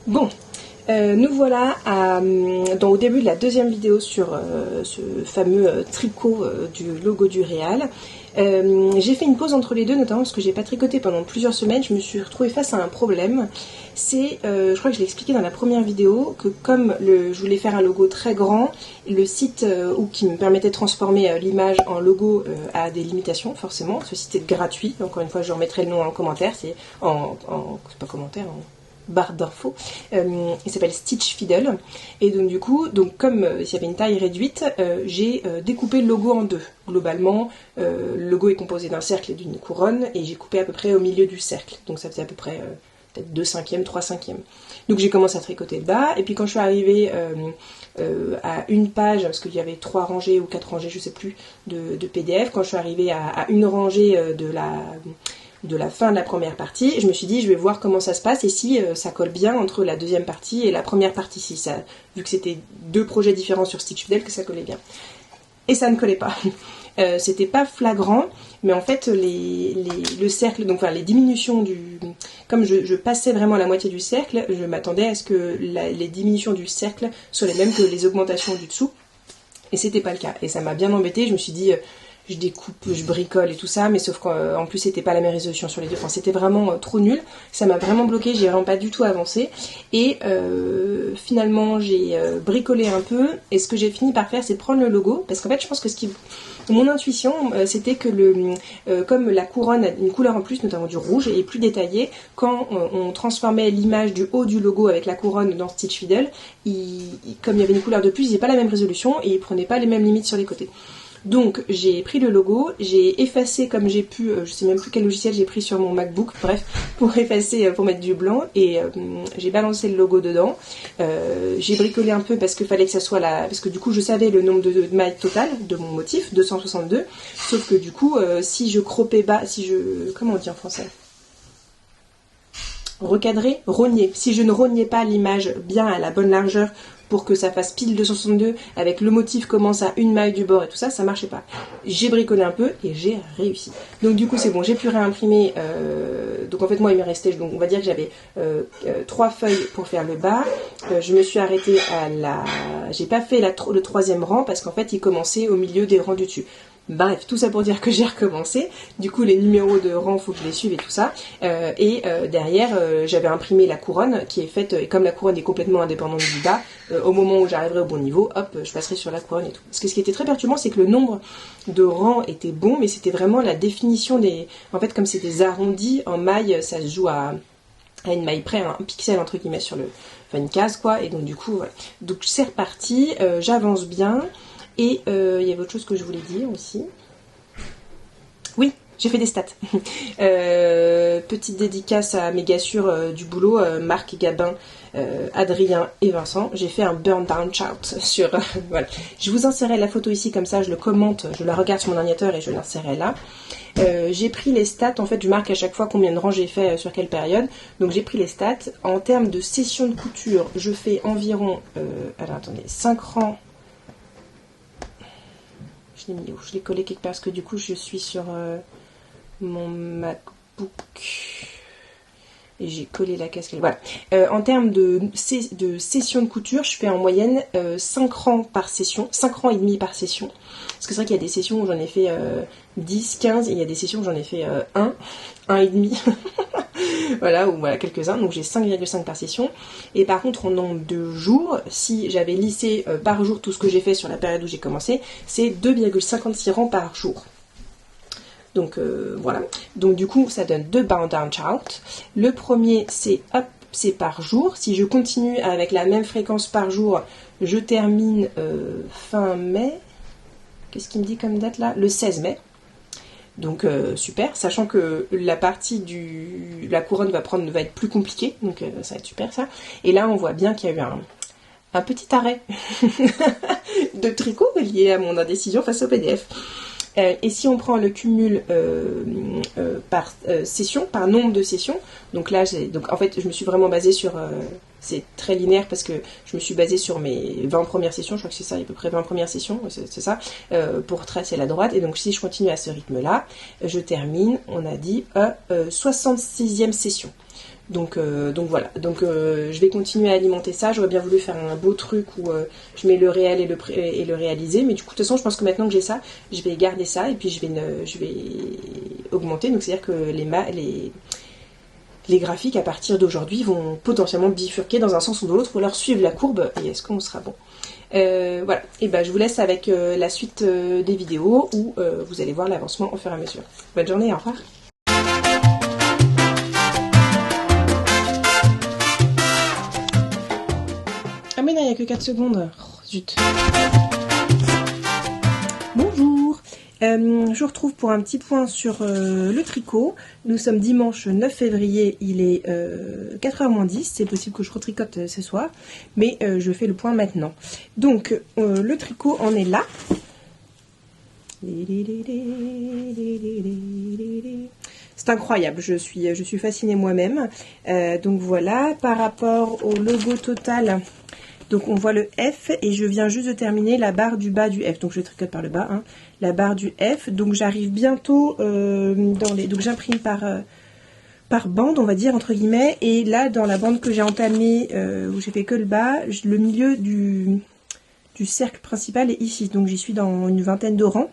Bon, nous voilà au début de la deuxième vidéo sur ce fameux tricot du logo du Réal. J'ai fait une pause entre les deux, notamment parce que j'ai pas tricoté pendant plusieurs semaines. Je me suis retrouvée face à un problème. C'est, je crois que je l'ai expliqué dans la première vidéo, que comme je voulais faire un logo très grand, le site qui me permettait de transformer l'image en logo a des limitations, forcément. Ce site est gratuit. Encore une fois, je remettrai le nom en commentaire. C'est c'est pas commentaire, en barre d'infos. Il s'appelle Stitch Fiddle. Et donc du coup, comme il y avait une taille réduite, j'ai découpé le logo en deux. Globalement, le logo est composé d'un cercle et d'une couronne, et j'ai coupé à peu près au milieu du cercle. Donc ça faisait à peu près peut-être 2/5, 3/5. Donc j'ai commencé à tricoter le bas, et puis quand je suis arrivée à une page, parce qu'il y avait 3 rangées ou 4 rangées, je sais plus, de PDF, quand je suis arrivée à une rangée de la fin de la première partie, je me suis dit je vais voir comment ça se passe et si ça colle bien entre la deuxième partie et la première partie, si ça, vu que c'était 2 projets différents sur Stitch Fiddle, que ça collait bien. Et ça ne collait pas. C'était pas flagrant, mais en fait le cercle, donc enfin les diminutions comme je passais vraiment la moitié du cercle, je m'attendais à ce que les diminutions du cercle soient les mêmes que les augmentations du dessous, et c'était pas le cas. Et ça m'a bien embêtée. Je me suis dit je découpe, je bricole et tout ça, mais sauf qu'en plus c'était pas la même résolution sur les deux, enfin c'était vraiment trop nul, ça m'a vraiment bloqué, j'ai vraiment pas du tout avancé, et finalement j'ai bricolé un peu, et ce que j'ai fini par faire c'est prendre le logo, parce qu'en fait je pense que mon intuition c'était que comme la couronne a une couleur en plus, notamment du rouge, et est plus détaillée, quand on transformait l'image du haut du logo avec la couronne dans Stitch Fiddle, comme il y avait une couleur de plus, il n'y avait pas la même résolution, et il prenait pas les mêmes limites sur les côtés. Donc j'ai pris le logo, j'ai effacé comme j'ai pu, je sais même plus quel logiciel j'ai pris sur mon MacBook, bref, pour effacer, pour mettre du blanc, et j'ai balancé le logo dedans. J'ai bricolé un peu parce qu'il fallait que ça soit parce que du coup je savais le nombre de mailles totales de mon motif, 262, sauf que du coup si je croppais bas, comment on dit en français ? Recadrer, rogner. Si je ne rognais pas l'image bien à la bonne largeur pour que ça fasse pile 262 avec le motif commence à une maille du bord et tout ça, ça marchait pas. J'ai bricolé un peu et j'ai réussi. Donc du coup c'est bon, j'ai pu réimprimer. Donc en fait moi il me restait, donc on va dire que j'avais 3 feuilles pour faire le bas. Je me suis arrêtée j'ai pas fait le 3e rang parce qu'en fait il commençait au milieu des rangs du dessus. Bref, tout ça pour dire que j'ai recommencé. Du coup, les numéros de rang, faut que je les suive et tout ça. Derrière, j'avais imprimé la couronne qui est faite, et comme la couronne est complètement indépendante du bas, au moment où j'arriverai au bon niveau, hop, je passerai sur la couronne et tout. Parce que ce qui était très perturbant, c'est que le nombre de rangs était bon, mais c'était vraiment la définition des... En fait, comme c'est des arrondis en maille, ça se joue à une maille près, un pixel entre guillemets sur enfin une case quoi. Et donc du coup, voilà. Donc c'est reparti, j'avance bien. Et il y avait autre chose que je voulais dire aussi. Oui, j'ai fait des stats. Petite dédicace à mes gars sûrs du boulot, Marc, Gabin, Adrien et Vincent. J'ai fait un burn down chart sur... voilà. Je vous insérerai la photo ici, comme ça je le commente, je la regarde sur mon ordinateur et je l'insérerai là. J'ai pris les stats, en fait je marque à chaque fois combien de rangs j'ai fait sur quelle période. Donc j'ai pris les stats. En termes de sessions de couture, je fais environ... alors attendez, 5 rangs... Je l'ai collé quelque part parce que du coup je suis sur mon MacBook et j'ai collé la casquette. Voilà. En termes de session de couture, je fais en moyenne 5 rangs par session, 5 rangs et demi par session. Parce que c'est vrai qu'il y a des sessions où j'en ai fait 10, 15 et il y a des sessions où j'en ai fait 1 et demi. Voilà, ou voilà, quelques-uns, donc j'ai 5,5 par session. Et par contre, en nombre de jours, si j'avais lissé par jour tout ce que j'ai fait sur la période où j'ai commencé, c'est 2,56 rangs par jour. Donc voilà. Donc du coup, ça donne 2 burn down charts. Le premier, c'est par jour. Si je continue avec la même fréquence par jour, je termine fin mai. Qu'est-ce qu'il me dit comme date là ? Le 16 mai. Donc super, sachant que la partie la couronne va être plus compliquée, donc ça va être super ça. Et là on voit bien qu'il y a eu un petit arrêt de tricot lié à mon indécision face au PDF. Et si on prend le cumul par session, par nombre de sessions, donc là en fait je me suis vraiment basée sur... c'est très linéaire parce que je me suis basée sur mes 20 premières sessions, je crois que c'est ça, il y a à peu près 20 premières sessions, c'est ça, pour tracer la droite. Et donc si je continue à ce rythme-là, je termine, on a dit, 66e session. Donc voilà, donc je vais continuer à alimenter ça. J'aurais bien voulu faire un beau truc où je mets le réel et le réalisé, mais du coup de toute façon je pense que maintenant que j'ai ça, je vais garder ça et puis je vais augmenter. Donc c'est à dire que les graphiques à partir d'aujourd'hui vont potentiellement bifurquer dans un sens ou dans l'autre, ou leur suivre la courbe, et est-ce qu'on sera bon. Voilà, et ben je vous laisse avec la suite des vidéos où vous allez voir l'avancement au fur et à mesure. Bonne journée, au revoir. Ah mais non, il n'y a que 4 secondes. Oh, zut. Bonjour. Je vous retrouve pour un petit point sur le tricot. Nous sommes dimanche 9 février, il est 4h-10, c'est possible que je retricote ce soir, mais je fais le point maintenant. Donc, le tricot en est là. C'est incroyable, je suis fascinée moi-même. Donc voilà, par rapport au logo total... Donc on voit le F et je viens juste de terminer la barre du bas du F. Donc je tricote par le bas, hein, la barre du F. Donc j'arrive bientôt dans les... Donc j'imprime par bande, on va dire, entre guillemets. Et là, dans la bande que j'ai entamée, où j'ai fait que le bas, le milieu du cercle principal est ici. Donc j'y suis dans une vingtaine de rangs.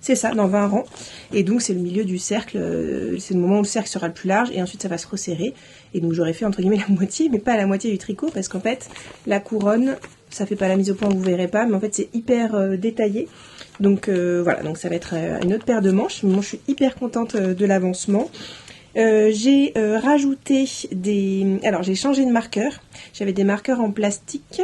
C'est ça, dans 20 rangs. Et donc, c'est le milieu du cercle. C'est le moment où le cercle sera le plus large. Et ensuite, ça va se resserrer. Et donc, j'aurais fait, entre guillemets, la moitié. Mais pas la moitié du tricot. Parce qu'en fait, la couronne, ça fait pas la mise au point, vous verrez pas. Mais en fait, c'est hyper détaillé. Donc, voilà. Donc, ça va être une autre paire de manches. Mais moi, je suis hyper contente de l'avancement. J'ai rajouté des... Alors, j'ai changé de marqueur. J'avais des marqueurs en plastique.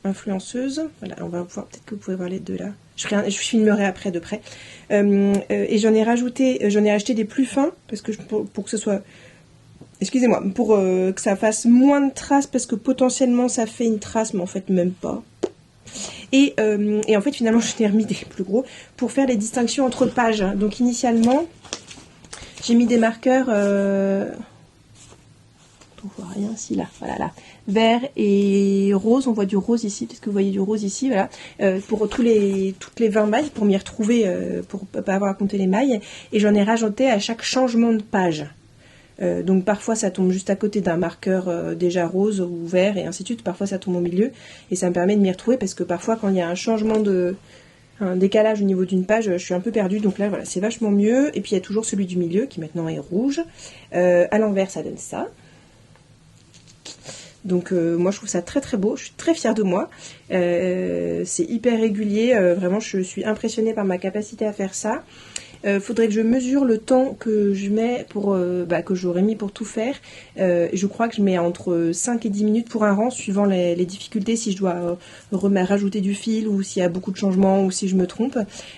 Influenceuse. Voilà, on va voir. Peut-être que vous pouvez voir les deux là. Je filmerai après de près. Et j'en ai acheté des plus fins parce que pour que ce soit, excusez-moi, pour que ça fasse moins de traces parce que potentiellement ça fait une trace, mais en fait même pas. Et en fait finalement je l'ai remis des plus gros pour faire les distinctions entre pages. Donc initialement j'ai mis des marqueurs. On voit rien si là, voilà là, vert et rose, on voit du rose ici, puisque vous voyez du rose ici, voilà, pour toutes les 20 mailles, pour m'y retrouver, pour pas avoir à compter les mailles, et j'en ai rajouté à chaque changement de page. Donc parfois ça tombe juste à côté d'un marqueur déjà rose ou vert, et ainsi de suite, parfois ça tombe au milieu, et ça me permet de m'y retrouver, parce que parfois quand il y a un changement un décalage au niveau d'une page, je suis un peu perdue, donc là voilà, c'est vachement mieux, et puis il y a toujours celui du milieu, qui maintenant est rouge, à l'envers ça donne ça. Donc moi je trouve ça très très beau, je suis très fière de moi, c'est hyper régulier, vraiment je suis impressionnée par ma capacité à faire ça. Faudrait que je mesure le temps que je mets pour que j'aurais mis pour tout faire. Je crois que je mets entre 5 et 10 minutes pour un rang, suivant les difficultés, si je dois rajouter du fil, ou s'il y a beaucoup de changements, ou si je me trompe.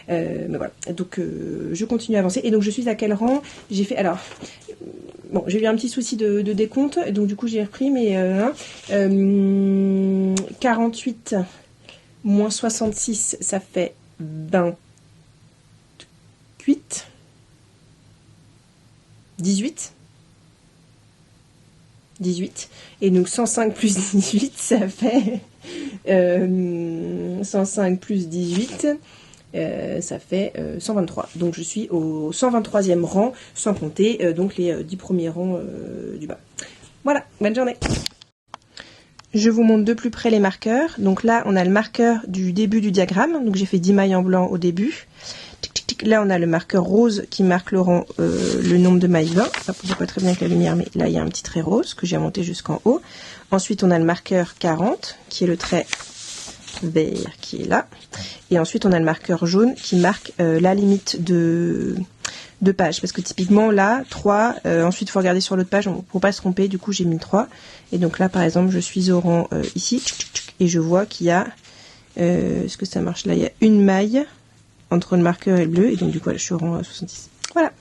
Mais voilà, donc je continue à avancer. Et donc je suis à quel rang? J'ai fait... Alors... Bon, j'ai eu un petit souci de décompte, et donc du coup j'ai repris, mais 48 moins 66, ça fait 28, 18, et donc 105 plus 18, ça fait 105 plus 18, ça fait 123. Donc je suis au 123e rang, sans compter donc les 10 premiers rangs du bas. Voilà, bonne journée. Je vous montre de plus près les marqueurs. Donc là, on a le marqueur du début du diagramme. Donc j'ai fait 10 mailles en blanc au début. Tic, tic, tic. Là, on a le marqueur rose qui marque le rang, le nombre de mailles 20. Ça ne voit pas très bien avec la lumière, mais là, il y a un petit trait rose que j'ai monté jusqu'en haut. Ensuite, on a le marqueur 40 qui est le trait vert qui est là, et ensuite on a le marqueur jaune qui marque la limite de page, parce que typiquement là 3, ensuite il faut regarder sur l'autre page pour pas se tromper, du coup j'ai mis 3, et donc là par exemple je suis au rang ici, et je vois qu'il y a est-ce que ça marche là, il y a une maille entre le marqueur et le bleu, et donc du coup là, je suis au rang 66. Voilà.